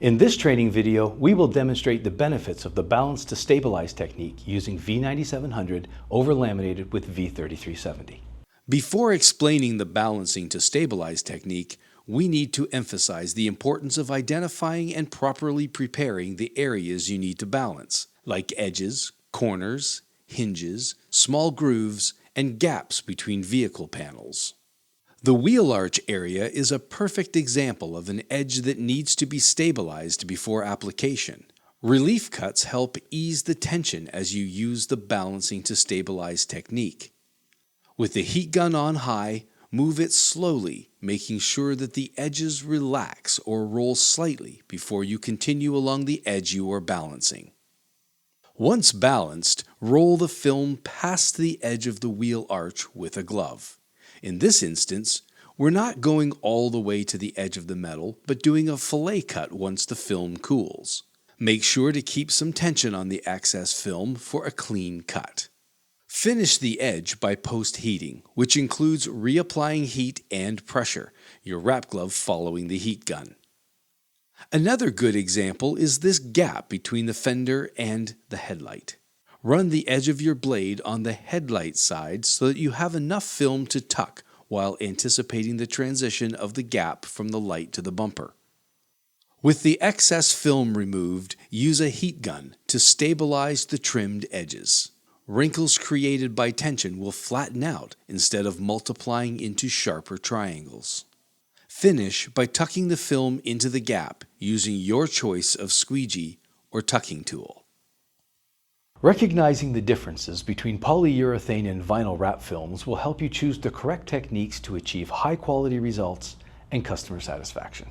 In this training video, we will demonstrate the benefits of the balance to stabilize technique using V9700 overlaminated with V3370. Before explaining the balancing to stabilize technique, we need to emphasize the importance of identifying and properly preparing the areas you need to balance, like edges, corners, hinges, small grooves, and gaps between vehicle panels. The wheel arch area is a perfect example of an edge that needs to be stabilized before application. Relief cuts help ease the tension as you use the balancing to stabilize technique. With the heat gun on high, move it slowly, making sure that the edges relax or roll slightly before you continue along the edge you are balancing. Once balanced, roll the film past the edge of the wheel arch with a glove. In this instance, we're not going all the way to the edge of the metal, but doing a fillet cut once the film cools. Make sure to keep some tension on the excess film for a clean cut. Finish the edge by post-heating, which includes reapplying heat and pressure, your wrap glove following the heat gun. Another good example is this gap between the fender and the headlight. Run the edge of your blade on the headlight side so that you have enough film to tuck while anticipating the transition of the gap from the light to the bumper. With the excess film removed, use a heat gun to stabilize the trimmed edges. Wrinkles created by tension will flatten out instead of multiplying into sharper triangles. Finish by tucking the film into the gap using your choice of squeegee or tucking tool. Recognizing the differences between polyurethane and vinyl wrap films will help you choose the correct techniques to achieve high-quality results and customer satisfaction.